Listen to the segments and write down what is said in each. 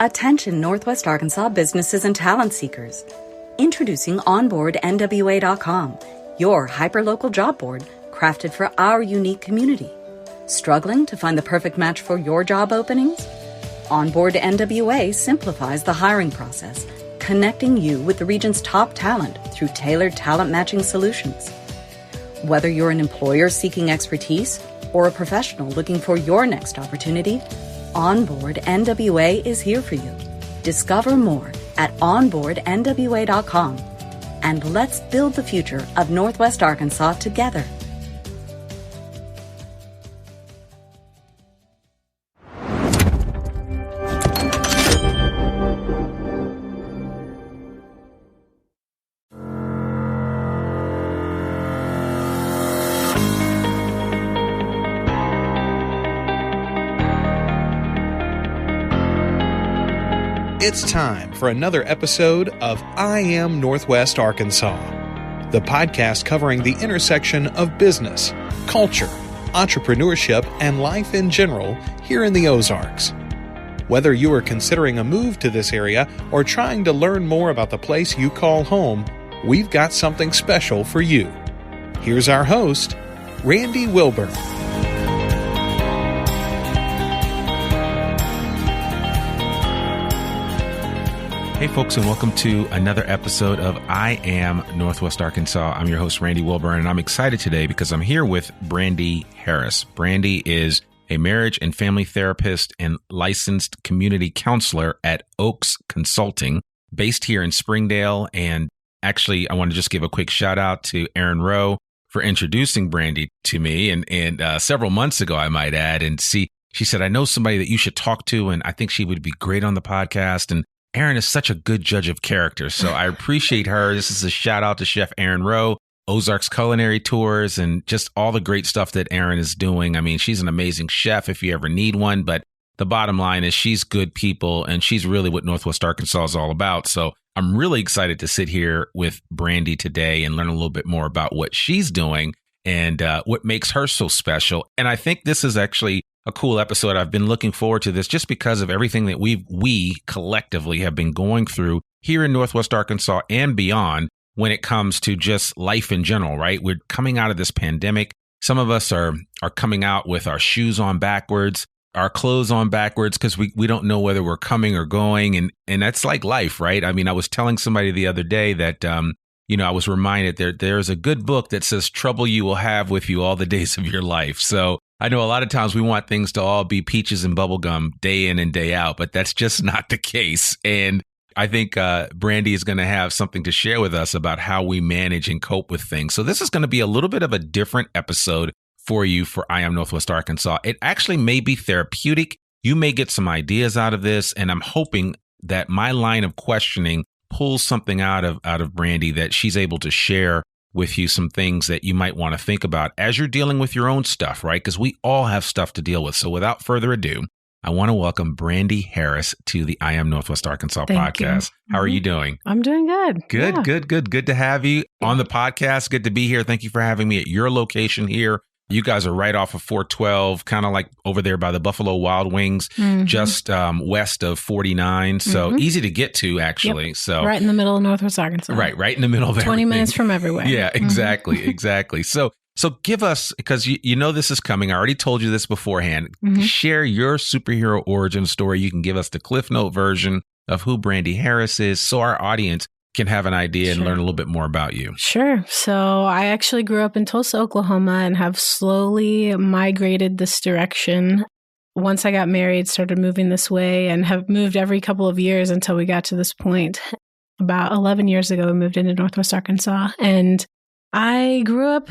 Attention Northwest Arkansas businesses and talent seekers. Introducing OnboardNWA.com, your hyperlocal job board crafted for our unique community. Struggling to find the perfect match for your job openings? Onboard NWA simplifies the hiring process, connecting you with the region's top talent through tailored talent matching solutions. Whether you're an employer seeking expertise or a professional looking for your next opportunity, Onboard NWA is here for you. Discover more at onboardnwa.com, and let's build the future of Northwest Arkansas together. It's time for another episode of I Am Northwest Arkansas, the podcast covering the intersection of business, culture, entrepreneurship, and life in general here in the Ozarks. Whether you are considering a move to this area or trying to learn more about the place you call home, we've got something special for you. Here's our host, Randy Wilburn. Hey folks, and welcome to another episode of I Am Northwest Arkansas. I'm your host, Randy Wilburn, and I'm excited today because I'm here with Brandy Harris. Brandy is a marriage and family therapist and licensed community counselor at Oaks Consulting, based here in Springdale. And actually, I want to just give a quick shout out to Aaron Rowe for introducing Brandy to me, and several months ago, I might add. And she said, I know somebody that you should talk to, and I think she would be great on the podcast. And Aaron is such a good judge of character, so I appreciate her. This is a shout out to Chef Aaron Rowe, Ozarks Culinary Tours, and just all the great stuff that Aaron is doing. I mean, she's an amazing chef if you ever need one, but the bottom line is she's good people, and she's really what Northwest Arkansas is all about. So I'm really excited to sit here with Brandy today and learn a little bit more about what she's doing and what makes her so special. And I think this is actually a cool episode. I've been looking forward to this just because of everything that we collectively have been going through here in Northwest Arkansas and beyond when it comes to just life in general, right? We're coming out of this pandemic. Some of us are coming out with our shoes on backwards, our clothes on backwards, because we don't know whether we're coming or going. And that's like life, right? I mean, I was telling somebody the other day that, I was reminded there's a good book that says trouble you will have with you all the days of your life. So I know a lot of times we want things to all be peaches and bubblegum day in and day out, but that's just not the case. And I think Brandy is going to have something to share with us about how we manage and cope with things. So this is going to be a little bit of a different episode for you for I Am Northwest Arkansas. It actually may be therapeutic. You may get some ideas out of this, and I'm hoping that my line of questioning pulls something out of Brandy that she's able to share with you, some things that you might want to think about as you're dealing with your own stuff, right? Because we all have stuff to deal with. So without further ado, I want to welcome Brandy Harris to the I Am Northwest Arkansas podcast. How are you doing? I'm doing good. Good, yeah. good. Good to have you on the podcast. Good to be here. Thank you for having me at your location here. You guys are right off of 412, kind of like over there by the Buffalo Wild Wings, just west of 49. So easy to get to, actually. Yep. So right in the middle of Northwest Arkansas. Right in the middle of 20 minutes from everywhere. Yeah, exactly. So give us, because you know this is coming. I already told you this beforehand. Share your superhero origin story. You can give us the Cliff Note version of who Brandy Harris is, so our audience can have an idea and learn a little bit more about you. Sure. So I actually grew up in Tulsa, Oklahoma, and have slowly migrated this direction. Once I got married, started moving this way, and have moved every couple of years until we got to this point. About 11 years ago, we moved into Northwest Arkansas. And I grew up,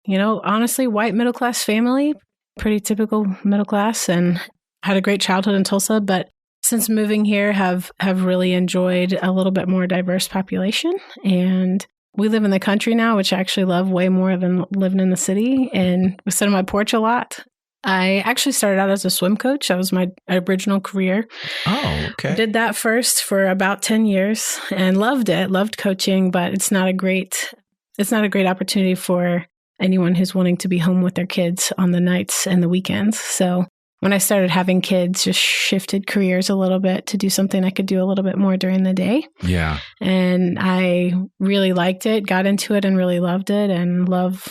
honestly, white middle-class family, pretty typical middle class, and had a great childhood in Tulsa, but since moving here, have really enjoyed a little bit more diverse population. And we live in the country now, which I actually love way more than living in the city. And we sit on my porch a lot. I actually started out as a swim coach. That was my original career. Oh, okay. Did that first for about 10 years and loved it, loved coaching, but it's not a great opportunity for anyone who's wanting to be home with their kids on the nights and the weekends. So when I started having kids, just shifted careers a little bit to do something I could do a little bit more during the day. Yeah. And I really liked it, got into it and really loved it. And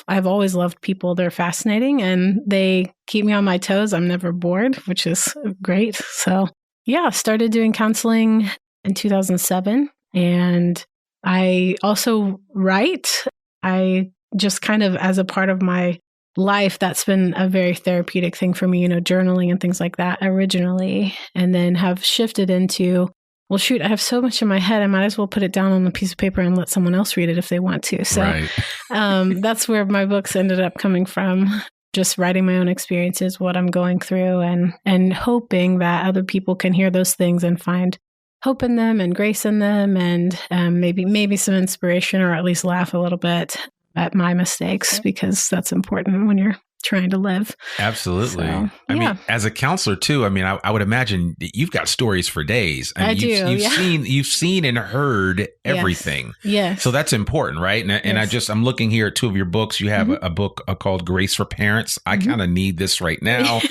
I've always loved people. They're fascinating and they keep me on my toes. I'm never bored, which is great. So yeah, started doing counseling in 2007. And I also write. I just kind of, as a part of my life, that's been a very therapeutic thing for me, journaling and things like that originally, and then have shifted into, well, shoot, I have so much in my head, I might as well put it down on a piece of paper and let someone else read it if they want to. So right. That's where my books ended up coming from, just writing my own experiences, what I'm going through, and hoping that other people can hear those things and find hope in them and grace in them, and maybe some inspiration, or at least laugh a little bit at my mistakes, because that's important when you're trying to live. Absolutely. So, I mean, as a counselor too, I would imagine you've got stories for days. I do. You've seen and heard everything. Yes. So that's important, right? And I'm looking here at two of your books. You have a book called Grace for Parents. I kind of need this right now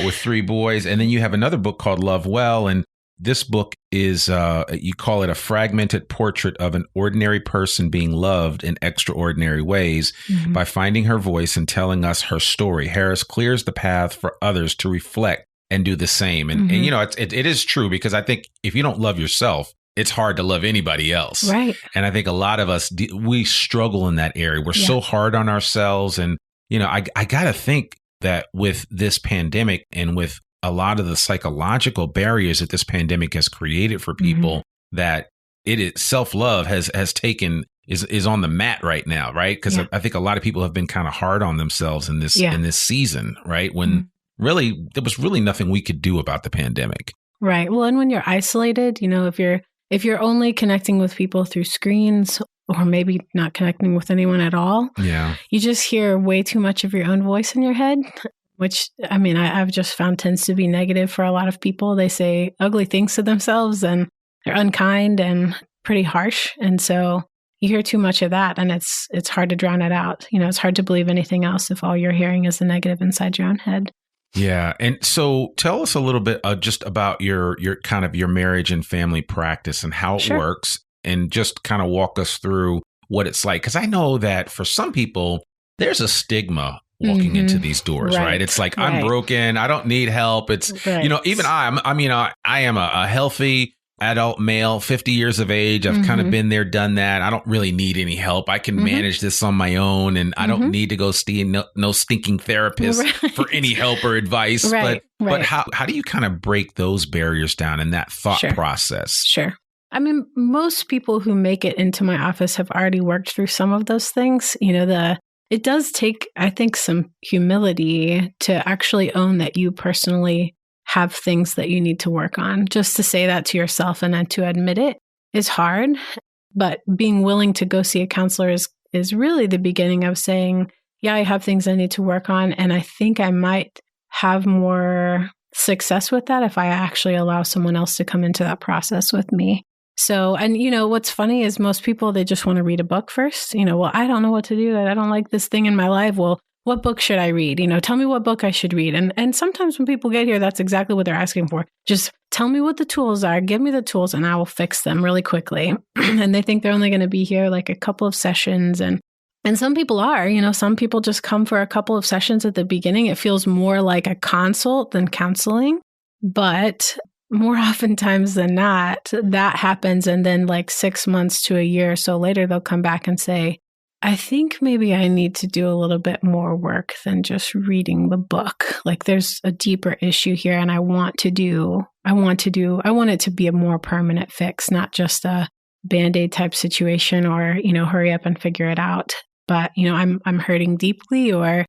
with 3 boys. And then you have another book called Love Well. And this book is, you call it a fragmented portrait of an ordinary person being loved in extraordinary ways by finding her voice and telling us her story. Harris clears the path for others to reflect and do the same. And it is true, because I think if you don't love yourself, it's hard to love anybody else. Right. And I think a lot of us, we struggle in that area. We're so hard on ourselves. And, I got to think that with this pandemic and with a lot of the psychological barriers that this pandemic has created for people, that self-love is on the mat right now, right? Because I think a lot of people have been kind of hard on themselves in this season, right? When really there was really nothing we could do about the pandemic. Right. Well, and when you're isolated, if you're only connecting with people through screens, or maybe not connecting with anyone at all, you just hear way too much of your own voice in your head. Which, I've just found tends to be negative for a lot of people. They say ugly things to themselves, and they're unkind and pretty harsh. And so you hear too much of that, and it's hard to drown it out. It's hard to believe anything else if all you're hearing is the negative inside your own head. Yeah. And so tell us a little bit just about your kind of your marriage and family practice and how it works, and just kind of walk us through what it's like. Because I know that for some people, there's a stigma walking into these doors, right? It's like, I'm broken. I don't need help. It's, even I am a healthy adult male, 50 years of age. I've kind of been there, done that. I don't really need any help. I can manage this on my own, and I don't need to go see no stinking therapist for any help or advice. But how do you kind of break those barriers down in that thought process? Sure. Most people who make it into my office have already worked through some of those things. It does take, I think, some humility to actually own that you personally have things that you need to work on. Just to say that to yourself and then to admit it is hard. But being willing to go see a counselor is really the beginning of saying, yeah, I have things I need to work on. And I think I might have more success with that if I actually allow someone else to come into that process with me. So, and what's funny is most people, they just want to read a book first. Well, I don't know what to do. I don't like this thing in my life. Well, what book should I read? Tell me what book I should read. And sometimes when people get here, that's exactly what they're asking for. Just tell me what the tools are. Give me the tools and I will fix them really quickly. And they think they're only going to be here like a couple of sessions. And some people are, some people just come for a couple of sessions at the beginning. It feels more like a consult than counseling. But more oftentimes than not, that happens. And then like 6 months to a year or so later, they'll come back and say, I think maybe I need to do a little bit more work than just reading the book. Like there's a deeper issue here, and I want it to be a more permanent fix, not just a Band-Aid type situation or, hurry up and figure it out. But, I'm hurting deeply, or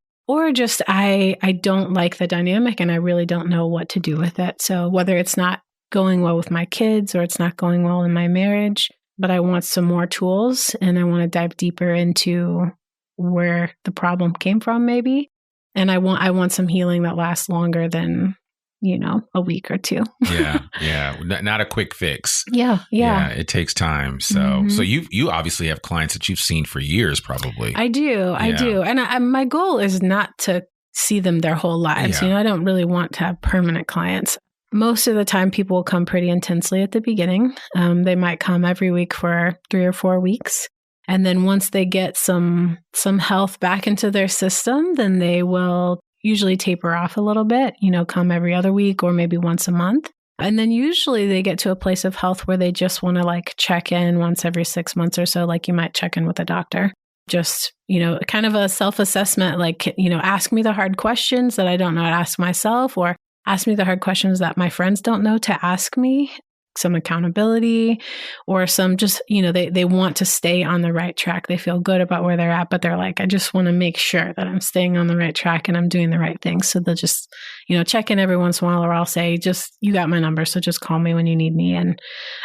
just I don't like the dynamic and I really don't know what to do with it. So whether it's not going well with my kids or it's not going well in my marriage, but I want some more tools and I want to dive deeper into where the problem came from maybe. And I want some healing that lasts longer than, a week or two. Yeah. Not a quick fix. Yeah. It takes time. So you obviously have clients that you've seen for years, probably. I do. And my goal is not to see them their whole lives. Yeah. I don't really want to have permanent clients. Most of the time, people will come pretty intensely at the beginning. They might come every week for 3 or 4 weeks. And then once they get some health back into their system, then they will usually taper off a little bit, come every other week or maybe once a month. And then usually they get to a place of health where they just want to like check in once every 6 months or so, like you might check in with a doctor. Just, kind of a self-assessment, like, ask me the hard questions that I don't know how to ask myself, or ask me the hard questions that my friends don't know to ask me, some accountability, or some just, they want to stay on the right track. They feel good about where they're at, but they're like, I just want to make sure that I'm staying on the right track and I'm doing the right things. So they'll just, check in every once in a while, or I'll say, you got my number, so just call me when you need me. And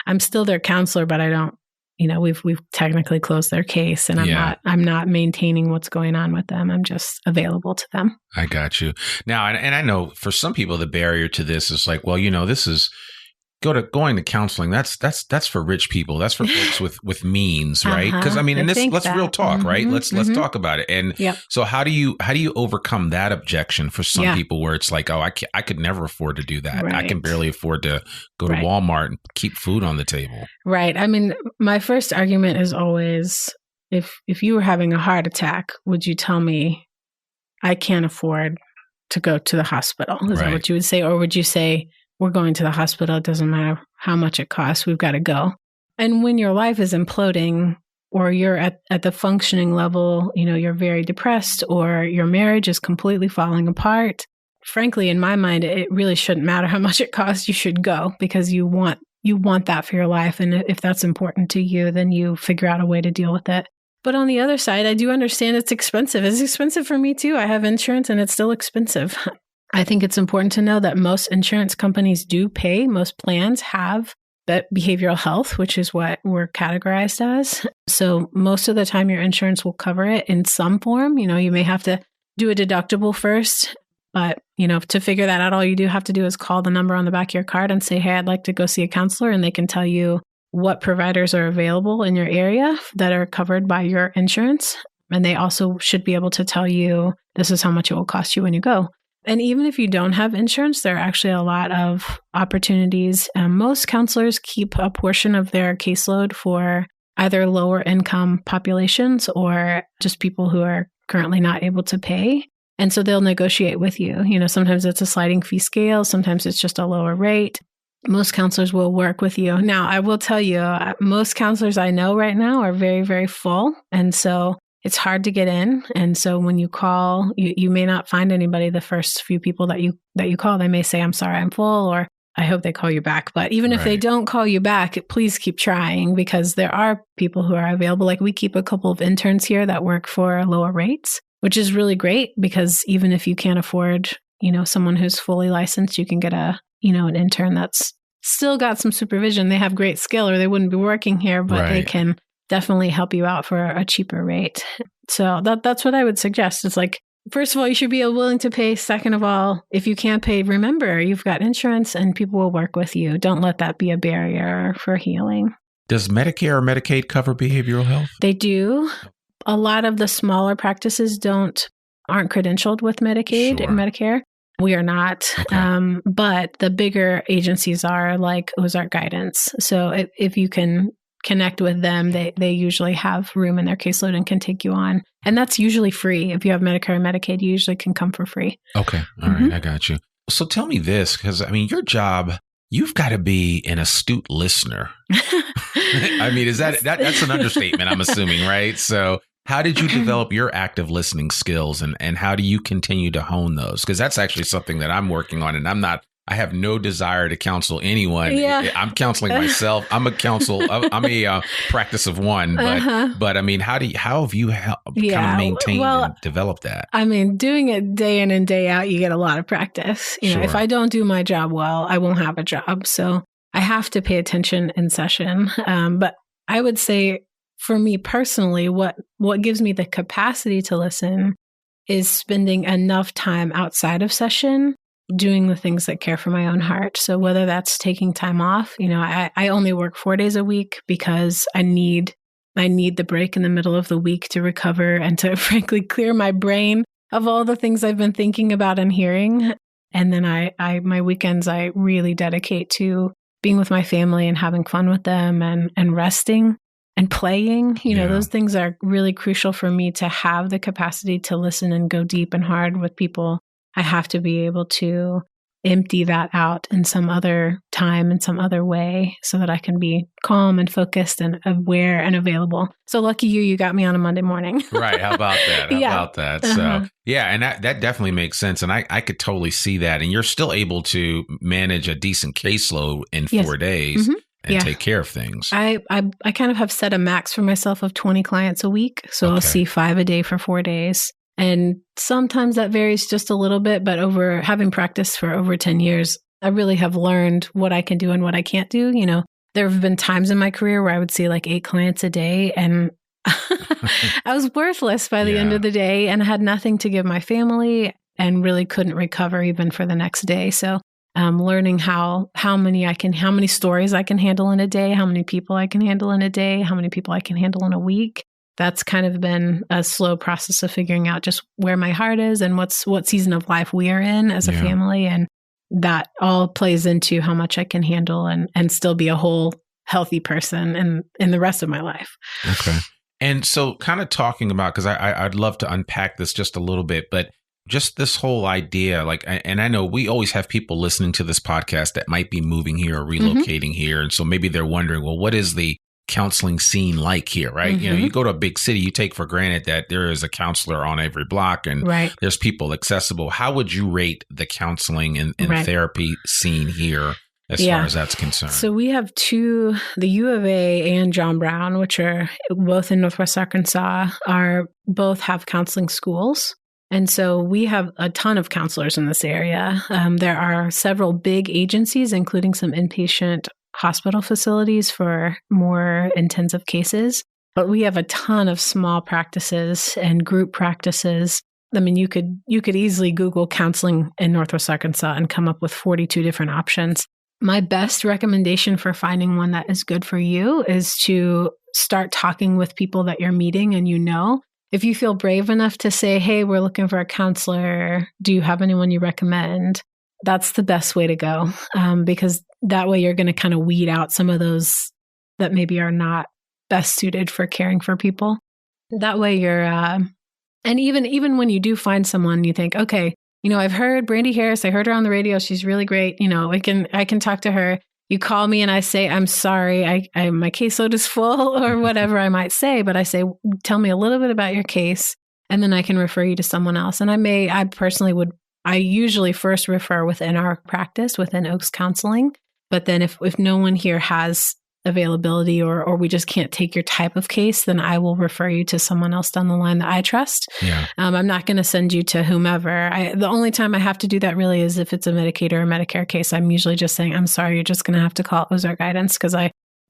I'm still their counselor, but I don't, we've technically closed their case, and I'm not maintaining what's going on with them. I'm just available to them. I got you. Now, and I know for some people, the barrier to this is like, well, this is going to counseling. That's for rich people. That's for folks with means, right? Because let's real talk, right? Let's talk about it. And so how do you overcome that objection for some people where it's like, oh, I could never afford to do that. Right. I can barely afford to go to Walmart and keep food on the table. Right. My first argument is always, if you were having a heart attack, would you tell me I can't afford to go to the hospital? Is that what you would say? Or would you say, we're going to the hospital. It doesn't matter how much it costs. We've got to go. And when your life is imploding, or you're at the functioning level, you're very depressed, or your marriage is completely falling apart, frankly, in my mind, it really shouldn't matter how much it costs. You should go, because you want that for your life. And if that's important to you, then you figure out a way to deal with it. But on the other side, I do understand it's expensive. It's expensive for me too. I have insurance and it's still expensive. I think it's important to know that most insurance companies do pay. Most plans have that behavioral health, which is what we're categorized as. So most of the time, your insurance will cover it in some form. You may have to do a deductible first, but to figure that out, all you do have to do is call the number on the back of your card and say, hey, I'd like to go see a counselor, and they can tell you what providers are available in your area that are covered by your insurance. And they also should be able to tell you, this is how much it will cost you when you go. And even if you don't have insurance, there are actually a lot of opportunities. Most counselors keep a portion of their caseload for either lower income populations or just people who are currently not able to pay. And so they'll negotiate with you. Sometimes it's a sliding fee scale. Sometimes it's just a lower rate. Most counselors will work with you. Now, I will tell you, most counselors I know right now are very, very full. And so it's hard to get in. And so when you call, you may not find anybody the first few people that you call. They may say, I'm sorry, I'm full, or I hope they call you back. But even if they don't call you back, please keep trying, because there are people who are available. Like, we keep a couple of interns here that work for lower rates, which is really great, because even if you can't afford, someone who's fully licensed, you can get an intern that's still got some supervision. They have great skill, or they wouldn't be working here, but they can definitely help you out for a cheaper rate. So that's what I would suggest. It's like, first of all, you should be willing to pay. Second of all, if you can't pay, remember, you've got insurance and people will work with you. Don't let that be a barrier for healing. Does Medicare or Medicaid cover behavioral health? They do. A lot of the smaller practices aren't credentialed with Medicaid and Medicare. We are not. Okay. But the bigger agencies are, like Ozark Guidance. So if you can connect with them, they usually have room in their caseload and can take you on. And that's usually free. If you have Medicare and Medicaid, you usually can come for free. Okay. All right. I got you. So tell me this, because your job, you've got to be an astute listener. Is that's an understatement, I'm assuming, right? So how did you develop your active listening skills, and how do you continue to hone those? Because that's actually something that I'm working on, and I have no desire to counsel anyone. Yeah. I'm counseling myself. I'm a practice of one, but how have you kind of maintained and developed that? Doing it day in and day out, you get a lot of practice. If I don't do my job well, I won't have a job. So I have to pay attention in session. But I would say, for me personally, what gives me the capacity to listen is spending enough time outside of session doing the things that care for my own heart. So whether that's taking time off, I only work 4 days a week because I need the break in the middle of the week to recover and to frankly clear my brain. of all the things I've been thinking about and hearing. And then my weekends, I really dedicate to being with my family and having fun with them and resting and playing. Those things are really crucial for me to have the capacity to listen and go deep and hard with people. I have to be able to empty that out in some other time, in some other way, so that I can be calm and focused and aware and available. So lucky you got me on a Monday morning. Right. How about that? How about that? So, and that definitely makes sense. And I could totally see that. And you're still able to manage a decent caseload in 4 days and take care of things. I kind of have set a max for myself of 20 clients a week. So I'll see 5 a day for 4 days. And sometimes that varies just a little bit, but over having practiced for over 10 years, I really have learned what I can do and what I can't do. There have been times in my career where I would see like 8 clients a day and I was worthless by the end of the day and had nothing to give my family and really couldn't recover even for the next day. So learning how many stories I can handle in a day, how many people I can handle in a day, how many people I can handle in a week. That's kind of been a slow process of figuring out just where my heart is and what season of life we are in as a family. And that all plays into how much I can handle and still be a whole healthy person in the rest of my life. Okay. And so kind of talking about, because I'd love to unpack this just a little bit, but just this whole idea, and I know we always have people listening to this podcast that might be moving here or relocating here. And so maybe they're wondering, well, what is the counseling scene like here, right? You go to a big city, you take for granted that there is a counselor on every block and there's people accessible. How would you rate the counseling and therapy scene here as far as that's concerned? So we have two, the U of A and John Brown, which are both in Northwest Arkansas, both have counseling schools. And so we have a ton of counselors in this area. There are several big agencies, including some inpatient hospital facilities for more intensive cases. But we have a ton of small practices and group practices. I mean, you could easily Google counseling in Northwest Arkansas and come up with 42 different options. My best recommendation for finding one that is good for you is to start talking with people that you're meeting and if you feel brave enough to say, hey, we're looking for a counselor, do you have anyone you recommend? That's the best way to go, because that way you're going to kind of weed out some of those that maybe are not best suited for caring for people. That way you're, and even when you do find someone, you think, okay, I've heard Brandy Harris, I heard her on the radio, she's really great, I can talk to her. You call me and I say, I'm sorry, my caseload is full or whatever I might say, but I say, tell me a little bit about your case, and then I can refer you to someone else. And I usually first refer within our practice, within Oaks Counseling. But then if no one here has availability or we just can't take your type of case, then I will refer you to someone else down the line that I trust. Yeah. I'm not going to send you to whomever. The only time I have to do that really is if it's a Medicaid or a Medicare case. I'm usually just saying, I'm sorry, you're just going to have to call Ozark Guidance because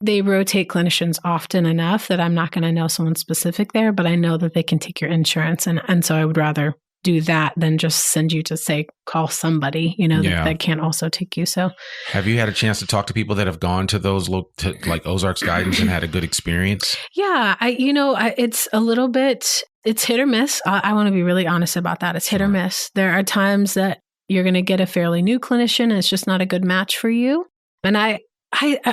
they rotate clinicians often enough that I'm not going to know someone specific there, but I know that they can take your insurance. And so I would rather do that than just send you to say, call somebody, that can't also take you. So have you had a chance to talk to people that have gone to those like Ozark's Guidance and had a good experience? Yeah. It's a little bit, it's hit or miss. I want to be really honest about that. It's hit or miss. There are times that you're going to get a fairly new clinician and it's just not a good match for you. And I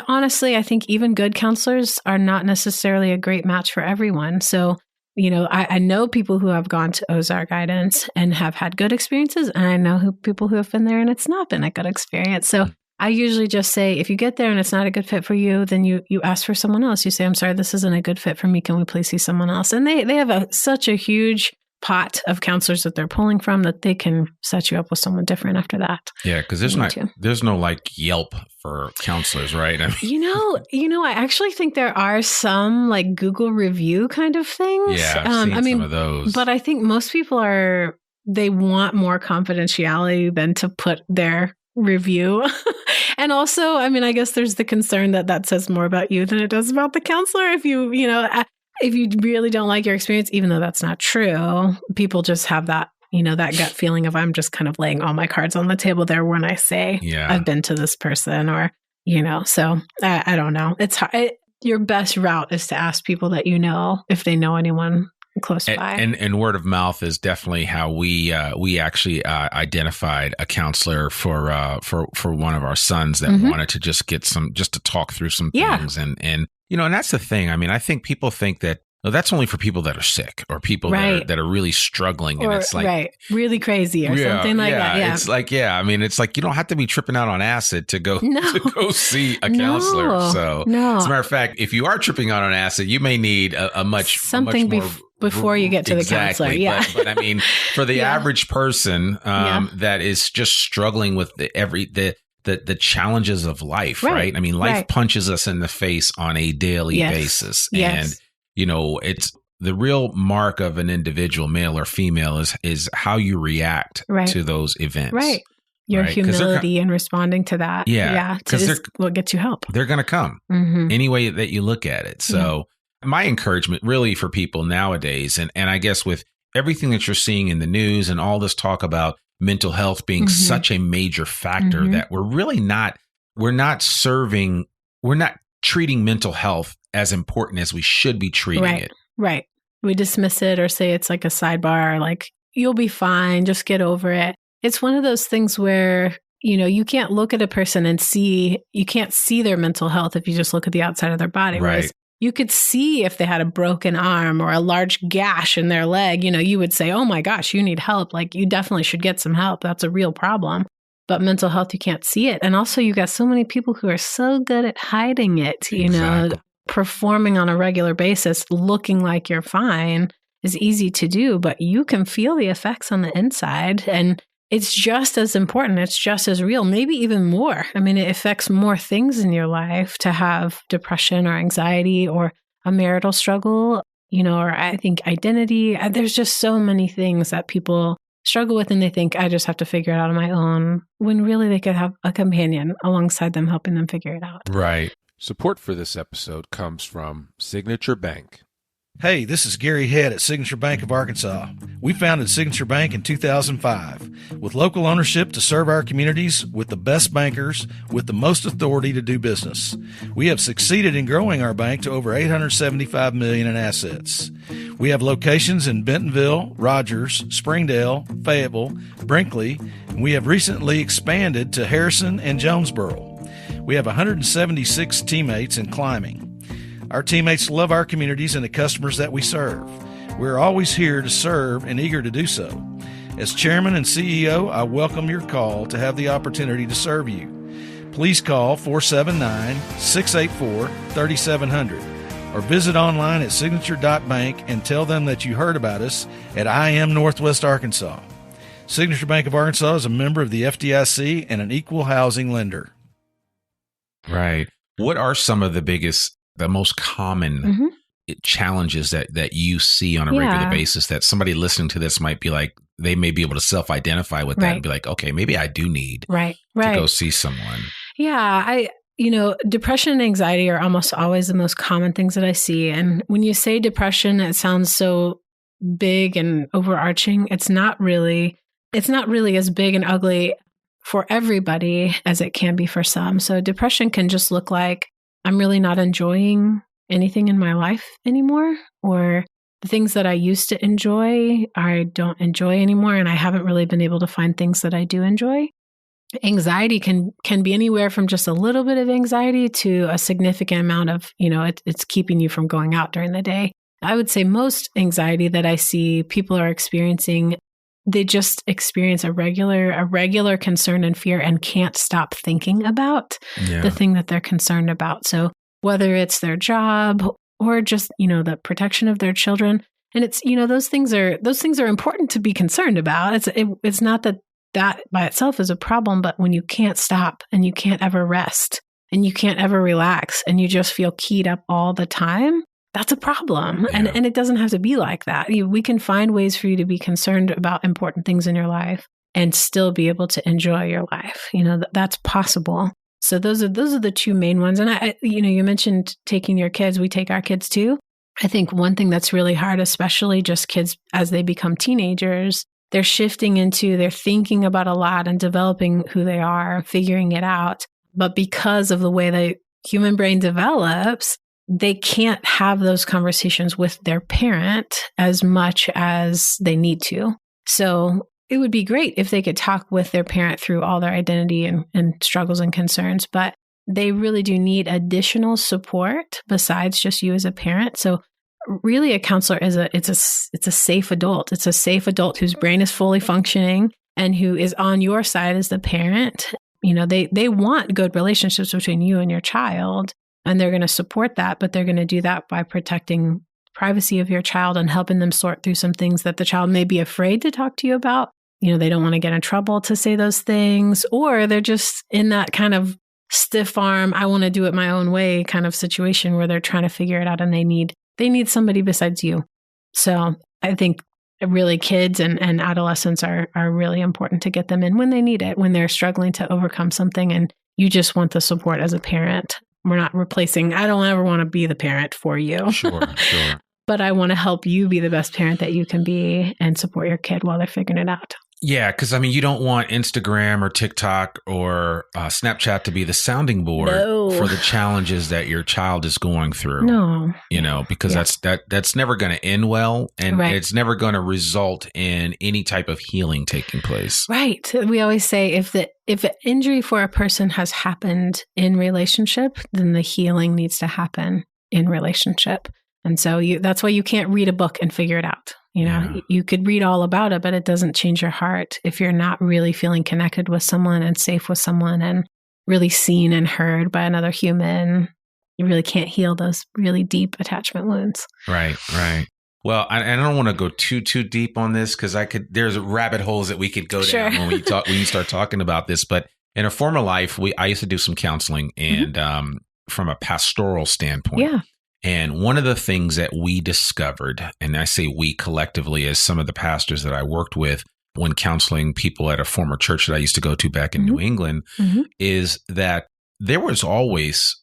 honestly, I think even good counselors are not necessarily a great match for everyone. So I know people who have gone to Ozark Guidance and have had good experiences, and I know people who have been there and it's not been a good experience. So I usually just say, if you get there and it's not a good fit for you, then you ask for someone else. You say, I'm sorry, this isn't a good fit for me. Can we please see someone else? And they have such a huge pot of counselors that they're pulling from that they can set you up with someone different after that. Yeah, because there's no like Yelp for counselors, right? I mean, I actually think there are some like Google review kind of things. Yeah, I've seen some of those. But I think most people they want more confidentiality than to put their review. And also, I mean, I guess there's the concern that says more about you than it does about the counselor. If you really don't like your experience, even though that's not true, people just have that, that gut feeling of I'm just kind of laying all my cards on the table there when I say I've been to this person or, so I don't know. It's hard. Your best route is to ask people that if they know anyone close by. And word of mouth is definitely how we actually identified a counselor for one of our sons that wanted to just get to talk through some things. And that's the thing. I mean, I think people think that that's only for people that are sick or people that are really struggling. And it's like really crazy or something like that. Yeah. It's like, I mean, it's like you don't have to be tripping out on acid to go see a counselor. So as a matter of fact, if you are tripping out on acid, you may need a much more before you get to the counselor. Yeah. But I mean, for the average person that is just struggling with the challenges of life, right? I mean, life punches us in the face on a daily basis. And it's the real mark of an individual, male or female, is how you react to those events. Right. Your humility in responding to that. Yeah. Because what gets you help. They're going to come any way that you look at it. So my encouragement really for people nowadays, and I guess with everything that you're seeing in the news and all this talk about mental health being such a major factor that we're not treating mental health as important as we should be treating it. Right. We dismiss it or say it's like a sidebar, like you'll be fine, just get over it. It's one of those things where, you can't look at a person and you can't see their mental health if you just look at the outside of their body. Right. Whereas you could see if they had a broken arm or a large gash in their leg, you would say, oh my gosh, you need help. Like you definitely should get some help. That's a real problem. But mental health, you can't see it. And also you got so many people who are so good at hiding it, performing on a regular basis, looking like you're fine is easy to do, but you can feel the effects on the inside. And it's just as important. It's just as real, maybe even more. I mean, it affects more things in your life to have depression or anxiety or a marital struggle, or I think identity. There's just so many things that people struggle with and they think, I just have to figure it out on my own, when really they could have a companion alongside them helping them figure it out. Right. Support for this episode comes from Signature Bank. Hey, this is Gary Head at Signature Bank of Arkansas. We founded Signature Bank in 2005 with local ownership to serve our communities with the best bankers with the most authority to do business. We have succeeded in growing our bank to over $875 million in assets. We have locations in Bentonville, Rogers, Springdale, Fayetteville, Brinkley, and we have recently expanded to Harrison and Jonesboro. We have 176 teammates in climbing. Our teammates love our communities and the customers that we serve. We're always here to serve and eager to do so. As Chairman and CEO, I welcome your call to have the opportunity to serve you. Please call 479-684-3700 or visit online at signature.bank and tell them that you heard about us at I Am Northwest Arkansas. Signature Bank of Arkansas is a member of the FDIC and an equal housing lender. Right. What are some of the most common challenges that you see on a regular basis that somebody listening to this might be like, they may be able to self-identify with that and be like, okay, maybe I do need to go see someone. Yeah. Depression and anxiety are almost always the most common things that I see. And when you say depression, it sounds so big and overarching. It's not really as big and ugly for everybody as it can be for some. So depression can just look like, I'm really not enjoying anything in my life anymore, or the things that I used to enjoy, I don't enjoy anymore, and I haven't really been able to find things that I do enjoy. Anxiety can be anywhere from just a little bit of anxiety to a significant amount of, it's keeping you from going out during the day. I would say most anxiety that I see people are experiencing, they just experience a regular concern and fear and can't stop thinking about the thing that they're concerned about. So whether it's their job or just, the protection of their children, and it's, those things are important to be concerned about. It's not that by itself is a problem, but when you can't stop and you can't ever rest and you can't ever relax and you just feel keyed up all the time, that's a problem. Yeah. And it doesn't have to be like that. We can find ways for you to be concerned about important things in your life and still be able to enjoy your life. That's possible. So those are the two main ones. And you mentioned taking your kids. We take our kids too. I think one thing that's really hard, especially just kids as they become teenagers, they're thinking about a lot and developing who they are, figuring it out. But because of the way the human brain develops, they can't have those conversations with their parent as much as they need to. So it would be great if they could talk with their parent through all their identity and struggles and concerns, but they really do need additional support besides just you as a parent. So really a counselor is it's a safe adult. It's a safe adult whose brain is fully functioning and who is on your side as the parent. They want good relationships between you and your child, and they're going to support that, but they're going to do that by protecting privacy of your child and helping them sort through some things that the child may be afraid to talk to you about. They don't want to get in trouble to say those things, or they're just in that kind of stiff arm, I want to do it my own way kind of situation where they're trying to figure it out and they need somebody besides you. So I think really kids and adolescents are really important to get them in when they need it, when they're struggling to overcome something and you just want the support as a parent. We're not replacing, I don't ever want to be the parent for you. Sure. But I want to help you be the best parent that you can be and support your kid while they're figuring it out. Yeah, because you don't want Instagram or TikTok or Snapchat to be the sounding board for the challenges that your child is going through. No, because that's never going to end well, and it's never going to result in any type of healing taking place. Right. We always say if an injury for a person has happened in relationship, then the healing needs to happen in relationship. And so that's why you can't read a book and figure it out. You could read all about it, but it doesn't change your heart if you're not really feeling connected with someone and safe with someone and really seen and heard by another human. You really can't heal those really deep attachment wounds. Right. Well, I don't want to go too deep on this because there's rabbit holes that we could go down when you start talking about this. But in a former life, I used to do some counseling and from a pastoral standpoint. Yeah. And one of the things that we discovered, and I say we collectively as some of the pastors that I worked with when counseling people at a former church that I used to go to back in New England, is that there would always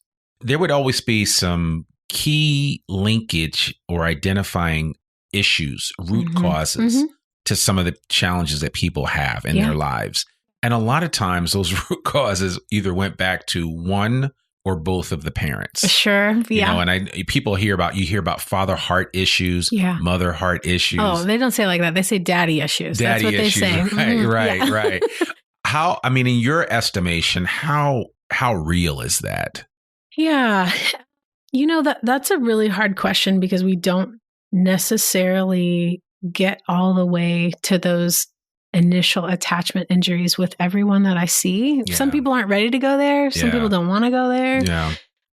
be some key linkage or identifying issues, root causes to some of the challenges that people have in their lives. And a lot of times those root causes either went back to one or both of the parents. Sure. Yeah. And you hear about father heart issues, mother heart issues. Oh, they don't say it like that. They say daddy issues. That's what they say. Right. How, in your estimation, how real is that? Yeah. That's a really hard question because we don't necessarily get all the way to those initial attachment injuries with everyone that I see. Yeah. Some people aren't ready to go there. Some people don't want to go there. Yeah.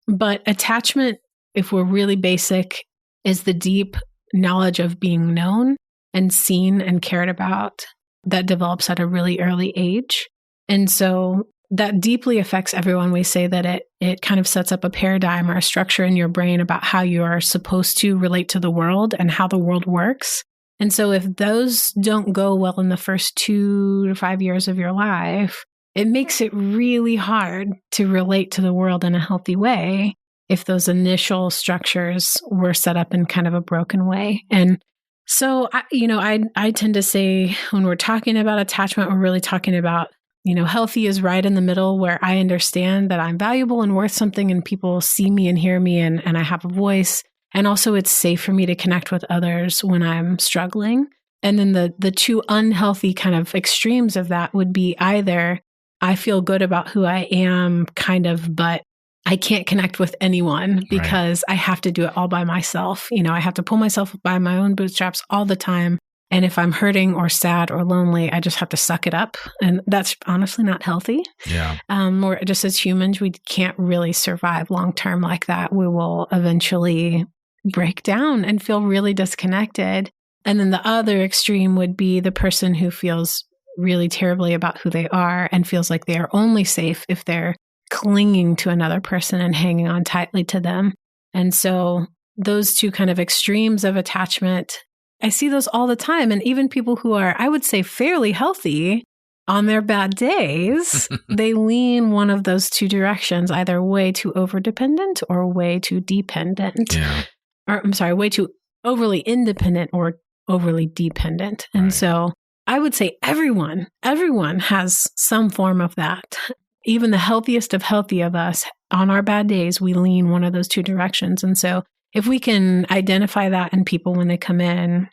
But attachment, if we're really basic, is the deep knowledge of being known and seen and cared about that develops at a really early age. And so that deeply affects everyone. We say that it kind of sets up a paradigm or a structure in your brain about how you are supposed to relate to the world and how the world works. And so if those don't go well in the first 2 to 5 years of your life, it makes it really hard to relate to the world in a healthy way if those initial structures were set up in kind of a broken way. And so, I tend to say when we're talking about attachment, we're really talking about, healthy is right in the middle where I understand that I'm valuable and worth something and people see me and hear me and I have a voice. And also it's safe for me to connect with others when I'm struggling. And then the two unhealthy kind of extremes of that would be either I feel good about who I am but I can't connect with anyone because I have to do it all by myself. I have to pull myself by my own bootstraps all the time. And if I'm hurting or sad or lonely, I just have to suck it up. And that's honestly not healthy. Yeah. Or just as humans, we can't really survive long-term like that. We will eventually break down and feel really disconnected. And then the other extreme would be the person who feels really terribly about who they are and feels like they are only safe if they're clinging to another person and hanging on tightly to them. And so those two kind of extremes of attachment, I see those all the time. And even people who are, I would say, fairly healthy on their bad days, they lean one of those two directions, either way too overdependent or way too dependent. Yeah. Or I'm sorry, way too overly independent or overly dependent. And so I would say everyone has some form of that. Even the healthiest of healthy of us on our bad days, we lean one of those two directions. And so if we can identify that in people when they come in,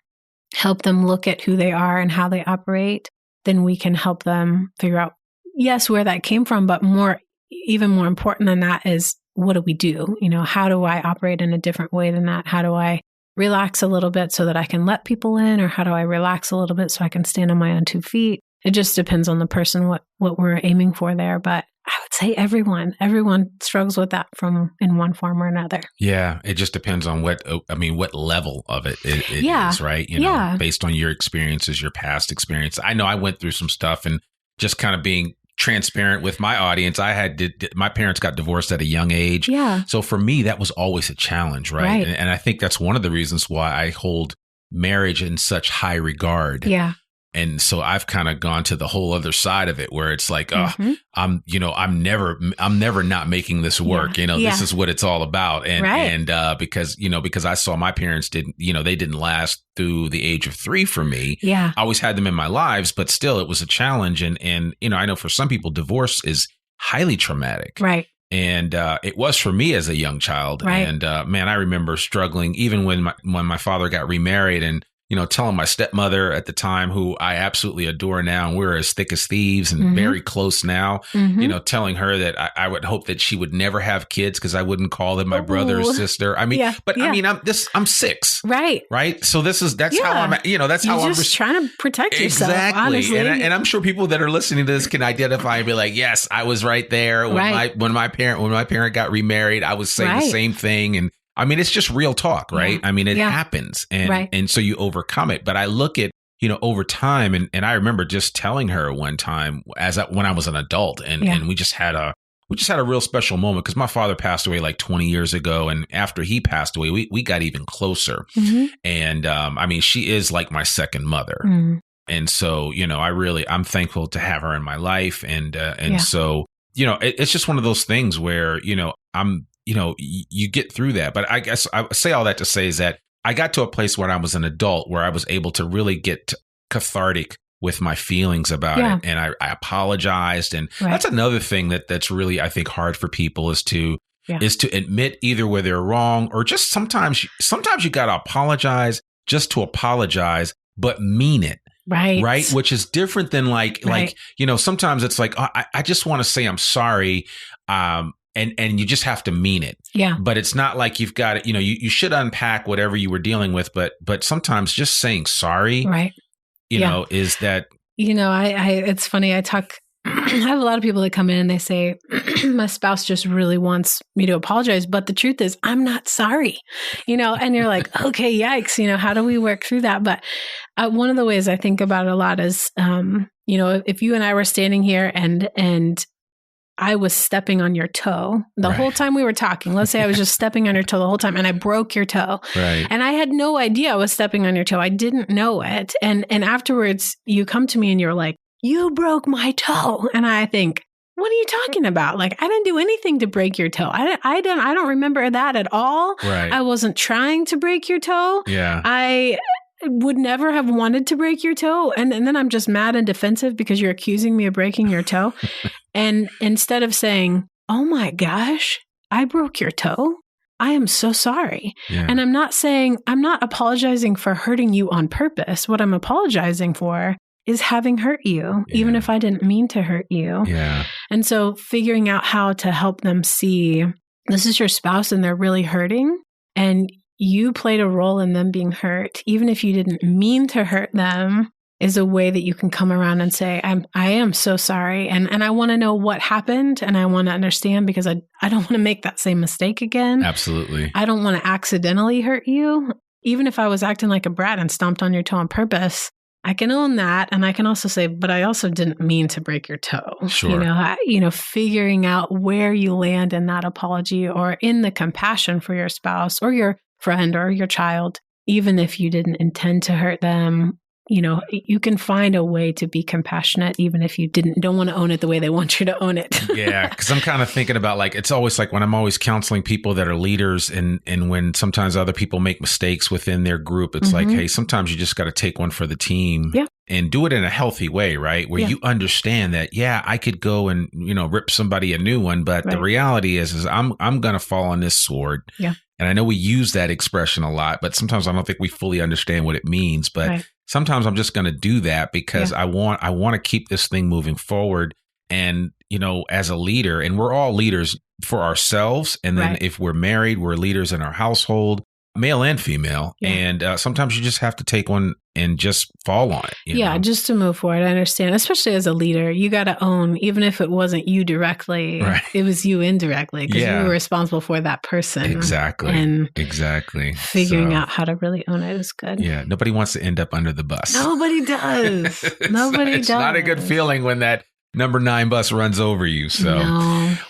help them look at who they are and how they operate, then we can help them figure out, yes, where that came from, but even more important than that is, what do we do? How do I operate in a different way than that? How do I relax a little bit so that I can let people in? Or how do I relax a little bit so I can stand on my own 2 feet? It just depends on the person, what we're aiming for there. But I would say everyone struggles with that in one form or another. Yeah. It just depends on what level of it is, right? Based on your experiences, your past experience. I know I went through some stuff, and just kind of being transparent with my audience, my parents got divorced at a young age. Yeah. So for me, that was always a challenge, right? And I think that's one of the reasons why I hold marriage in such high regard. Yeah. And so I've kind of gone to the whole other side of it, where it's like, I'm never not making this work. This is what it's all about. And because I saw my parents they didn't last through the age of 3 for me. Yeah. I always had them in my lives, but still it was a challenge. And I know for some people, divorce is highly traumatic. Right. And it was for me as a young child. Right. And man, I remember struggling even when my father got remarried, and telling my stepmother at the time, who I absolutely adore now, and we're as thick as thieves and very close now, telling her that I would hope that she would never have kids, because I wouldn't call them my brother or sister. I mean, I'm 6. Right. Right. So that's how I'm, that's how I'm just trying to protect yourself. Exactly. Honestly. And I'm sure people that are listening to this can identify and be like, yes, I was right there. When my parent got remarried, I was saying the same thing. And I mean, it's just real talk, right? Yeah. I mean, it happens, and so you overcome it. But I look at, over time, and I remember just telling her one time when I was an adult, and we just had a real special moment, because my father passed away like 20 years ago, and after he passed away, we got even closer. And I mean, she is like my second mother, and so I'm thankful to have her in my life, and so it's just one of those things where you get through that. But I guess I say all that to say is that I got to a place when I was an adult where I was able to really get cathartic with my feelings about it. And I apologized. And that's another thing that's really, I think, hard for people is to admit either where they're wrong, or just sometimes you got to apologize just to apologize, but mean it. Right. Which is different than like, sometimes it's like, I just want to say I'm sorry. And you just have to mean it. Yeah. But it's not like you've got it, you should unpack whatever you were dealing with, but sometimes just saying sorry, is that, it's funny. I have a lot of people that come in and they say, my spouse just really wants me to apologize. But the truth is, I'm not sorry, and you're like, okay, yikes, how do we work through that? But one of the ways I think about it a lot is, if you and I were standing here and I was stepping on your toe the whole time we were talking. Let's say I was just stepping on your toe the whole time, and I broke your toe. Right. And I had no idea I was stepping on your toe. I didn't know it. And afterwards you come to me and you're like, you broke my toe. And I think, what are you talking about? Like, I didn't do anything to break your toe. I don't remember that at all. Right. I wasn't trying to break your toe. Yeah. I would never have wanted to break your toe. And then I'm just mad and defensive because you're accusing me of breaking your toe. And instead of saying, oh my gosh, I broke your toe, I am so sorry. Yeah. And I'm not apologizing for hurting you on purpose. What I'm apologizing for is having hurt you, even if I didn't mean to hurt you. Yeah. And so figuring out how to help them see this is your spouse and they're really hurting, and you played a role in them being hurt, even if you didn't mean to hurt them, is a way that you can come around and say, I am so sorry. And I want to know what happened, and I want to understand, because I don't want to make that same mistake again. Absolutely. I don't want to accidentally hurt you. Even if I was acting like a brat and stomped on your toe on purpose, I can own that. And I can also say, but I also didn't mean to break your toe. Sure. Figuring out where you land in that apology or in the compassion for your spouse or your friend or your child, even if you didn't intend to hurt them, you can find a way to be compassionate, even if you don't want to own it the way they want you to own it. Yeah. Cause I'm kind of thinking about like, it's always like when I'm always counseling people that are leaders and when sometimes other people make mistakes within their group, it's like, hey, sometimes you just got to take one for the team and do it in a healthy way, right? Where you understand that, I could go and, rip somebody a new one, but the reality is I'm going to fall on this sword. Yeah. And I know we use that expression a lot, but sometimes I don't think we fully understand what it means. But sometimes I'm just going to do that because I want to keep this thing moving forward. And, as a leader, and we're all leaders for ourselves. And then if we're married, we're leaders in our household, male and female. Yeah. And sometimes you just have to take one and just fall on it. You know? Just to move forward. I understand, especially as a leader, you got to own, even if it wasn't you directly, it was you indirectly because you were responsible for that person. Exactly. And Figuring out how to really own it is good. Yeah. Nobody wants to end up under the bus. Nobody does. Nobody does. It's not a good feeling when that number 9 bus runs over you. So,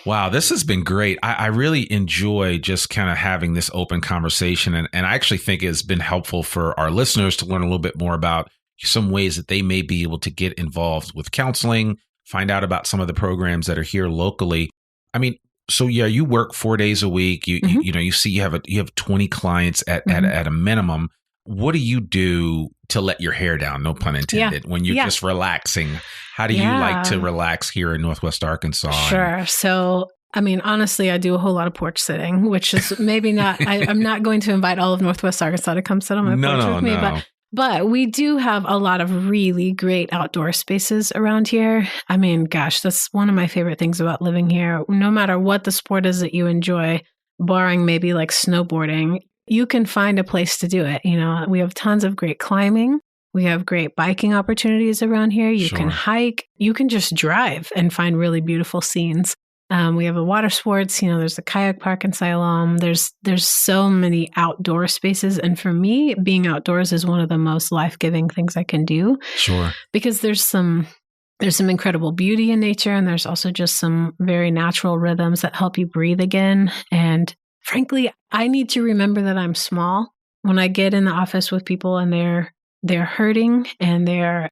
wow, this has been great. I really enjoy just kind of having this open conversation. And I actually think it's been helpful for our listeners to learn a little bit more about some ways that they may be able to get involved with counseling, find out about some of the programs that are here locally. I mean, so you work 4 days a week. You have 20 clients at a minimum. What do you do to let your hair down? No pun intended. When you're just relaxing, how do you like to relax here in Northwest Arkansas? Sure. So, I mean, honestly, I do a whole lot of porch sitting, which is maybe not, I'm not going to invite all of Northwest Arkansas to come sit on my porch with me, but we do have a lot of really great outdoor spaces around here. I mean, gosh, that's one of my favorite things about living here. No matter what the sport is that you enjoy, barring maybe like snowboarding, you can find a place to do it. We have tons of great climbing. We have great biking opportunities around here. You can hike. You can just drive and find really beautiful scenes. We have a water sports. There's the kayak park in Siloam. There's so many outdoor spaces. And for me, being outdoors is one of the most life-giving things I can do. Sure. Because there's some incredible beauty in nature. And there's also just some very natural rhythms that help you breathe again. And frankly, I need to remember that I'm small. When I get in the office with people and they're hurting and their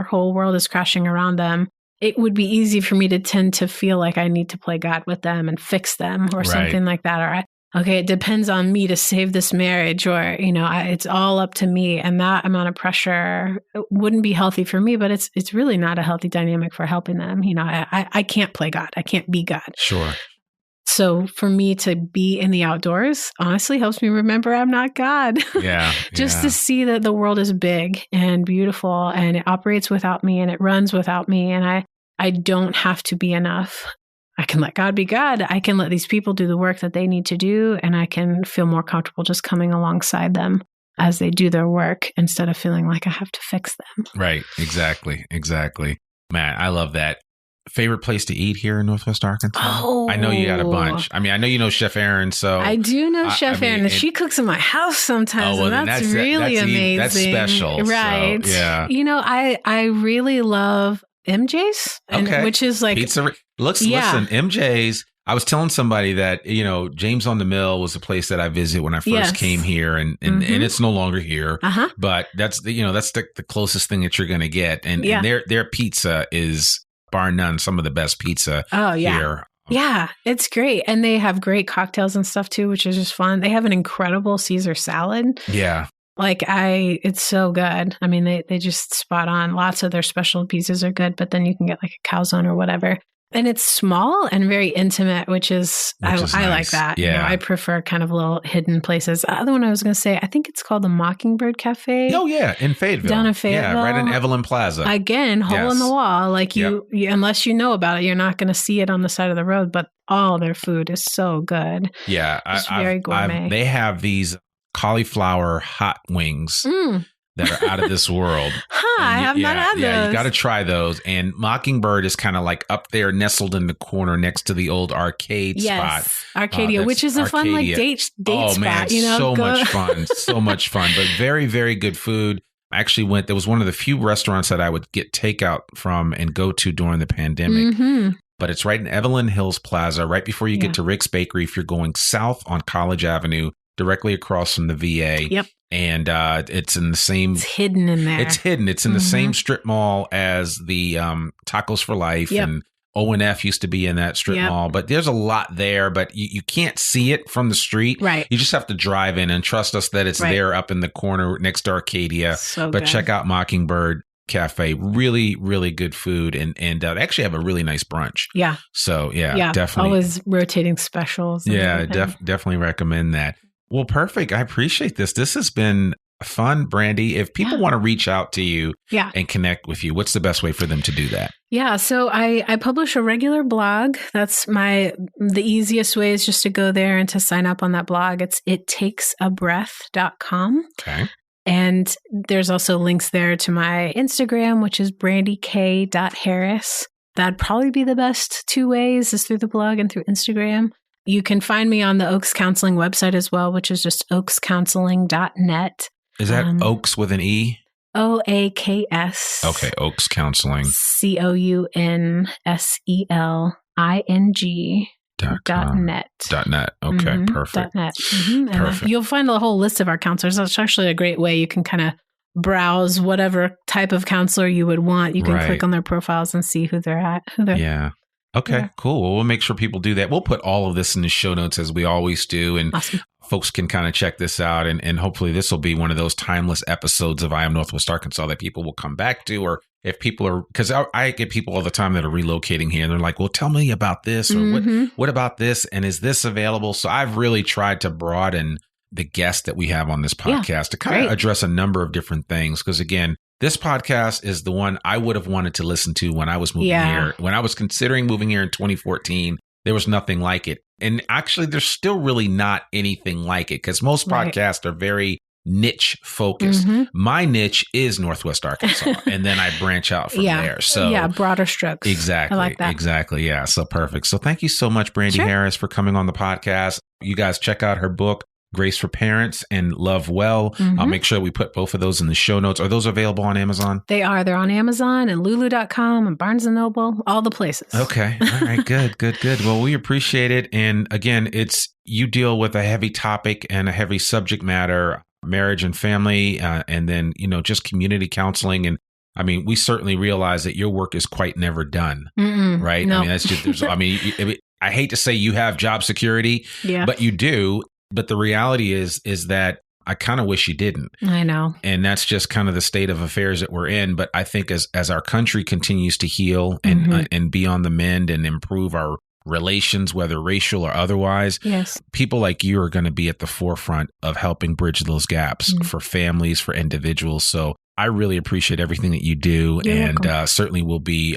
whole world is crashing around them, it would be easy for me to tend to feel like I need to play God with them and fix them or something like that. Or, it depends on me to save this marriage, or, it's all up to me. And that amount of pressure wouldn't be healthy for me, but it's really not a healthy dynamic for helping them. I can't play God. I can't be God. Sure. So for me to be in the outdoors honestly helps me remember I'm not God. Yeah. Just to see that the world is big and beautiful and it operates without me and it runs without me. And I don't have to be enough. I can let God be God. I can let these people do the work that they need to do. And I can feel more comfortable just coming alongside them as they do their work instead of feeling like I have to fix them. Right. Exactly. Man, I love that. Favorite place to eat here in Northwest Arkansas? Oh, I know you got a bunch. I mean, I know you know Chef Erin, so I do know Chef Erin, and she cooks in my house sometimes, and that's really amazing. That's special, right? So, yeah. I really love MJ's, which is like pizza. Listen, MJ's. I was telling somebody that James on the Mill was a place that I visited when I first came here, and it's no longer here. But that's the closest thing that you're going to get, and their pizza is, bar none, some of the best pizza here. Yeah, it's great. And they have great cocktails and stuff too, which is just fun. They have an incredible Caesar salad. Yeah. It's so good. I mean, they just spot on. Lots of their special pizzas are good, but then you can get like a calzone or whatever. And it's small and very intimate, which is nice. I like that. Yeah. I prefer kind of little hidden places. The other one I was going to say, I think it's called the Mockingbird Cafe. Oh, yeah. In Fayetteville. Down in Fayetteville. Yeah, right in Evelyn Plaza. Again, hole in the wall. You, unless you know about it, you're not going to see it on the side of the road, but all their food is so good. Yeah. It's very gourmet. They have these cauliflower hot wings that are out of this world. I have not had those. Yeah, you got to try those. And Mockingbird is kind of like up there, nestled in the corner next to the old arcade spot. Arcadia, which is a fun date spot. Man, much fun. So much fun. But very, very good food. I actually there was one of the few restaurants that I would get takeout from and go to during the pandemic. Mm-hmm. But it's right in Evelyn Hills Plaza, right before you get to Rick's Bakery. If you're going south on College Avenue, directly across from the VA. Yep. And it's in the same. It's hidden in there. It's hidden. It's in the same strip mall as the Tacos for Life. Yep. And O&F used to be in that strip mall. But there's a lot there, but you can't see it from the street. Right. You just have to drive in and trust us that it's there up in the corner next to Arcadia. So but good. check out Mockingbird Cafe. Really, really good food. And they actually have a really nice brunch. Yeah. So, definitely. Always rotating specials. Yeah, definitely recommend that. Well, perfect. I appreciate this. This has been fun, Brandy. If people want to reach out to you and connect with you, what's the best way for them to do that? Yeah, so I publish a regular blog. That's the easiest way is just to go there and to sign up on that blog. It's ittakesabreath.com. Okay. And there's also links there to my Instagram, which is brandyk.harris. That'd probably be the best two ways, is through the blog and through Instagram. You can find me on the Oaks Counseling website as well, which is just oakscounseling.net. Is that Oaks with an E? OAKS. Okay, Oaks Counseling. COUNSELING.net. .net. Okay, perfect. .net. And you'll find a whole list of our counselors. That's actually a great way. You can kind of browse whatever type of counselor you would want. You can click on their profiles and see who they're at. Okay, cool. Well, we'll make sure people do that. We'll put all of this in the show notes as we always do. And folks can kind of check this out. And hopefully this will be one of those timeless episodes of I Am Northwest Arkansas that people will come back to. Or if people are, because I get people all the time that are relocating here and they're like, well, tell me about this or what about this? And is this available? So I've really tried to broaden the guests that we have on this podcast to kind of address a number of different things. Because again, this podcast is the one I would have wanted to listen to when I was moving here. When I was considering moving here in 2014, there was nothing like it. And actually, there's still really not anything like it because most podcasts are very niche focused. My niche is Northwest Arkansas, and then I branch out from there. So broader strokes. Exactly. I like that. Exactly. Yeah. So perfect. So thank you so much, Brandy Harris, for coming on the podcast. You guys check out her book, Grace for Parents and Love Well. I'll make sure we put both of those in the show notes. Are those available on Amazon? They are. They're on Amazon and Lulu.com and Barnes & Noble, all the places. Okay. All right. Good. Well, we appreciate it. And again, you deal with a heavy topic and a heavy subject matter, marriage and family, and then, just community counseling. And I mean, we certainly realize that your work is quite never done, right? No. I mean, that's just, I hate to say you have job security, but you do. But the reality is that I kind of wish you didn't. I know. And that's just kind of the state of affairs that we're in. But I think as our country continues to heal and be on the mend and improve our relations, whether racial or otherwise, people like you are going to be at the forefront of helping bridge those gaps for families, for individuals. So I really appreciate everything that you do. You're welcome. Certainly will be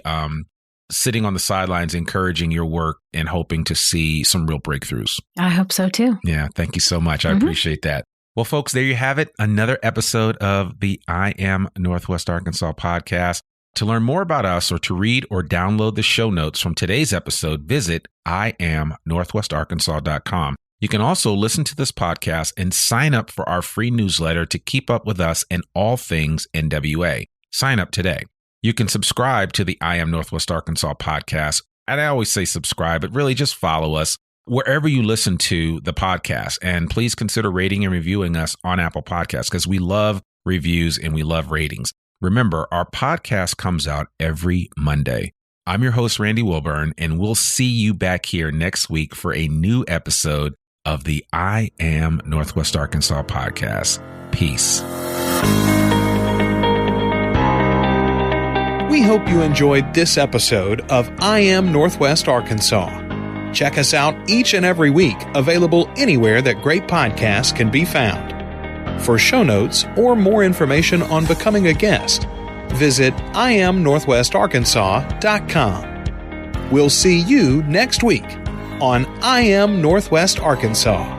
sitting on the sidelines, encouraging your work and hoping to see some real breakthroughs. I hope so too. Yeah. Thank you so much. I appreciate that. Well, folks, there you have it. Another episode of the I Am Northwest Arkansas podcast. To learn more about us or to read or download the show notes from today's episode, visit IamNorthwestArkansas.com. You can also listen to this podcast and sign up for our free newsletter to keep up with us and all things NWA. Sign up today. You can subscribe to the I Am Northwest Arkansas podcast. And I always say subscribe, but really just follow us wherever you listen to the podcast. And please consider rating and reviewing us on Apple Podcasts because we love reviews and we love ratings. Remember, our podcast comes out every Monday. I'm your host, Randy Wilburn, and we'll see you back here next week for a new episode of the I Am Northwest Arkansas podcast. Peace. We hope you enjoyed this episode of I Am Northwest Arkansas. Check us out each and every week, available anywhere that great podcasts can be found. For show notes or more information on becoming a guest, visit IamNorthwestArkansas.com. We'll see you next week on I Am Northwest Arkansas.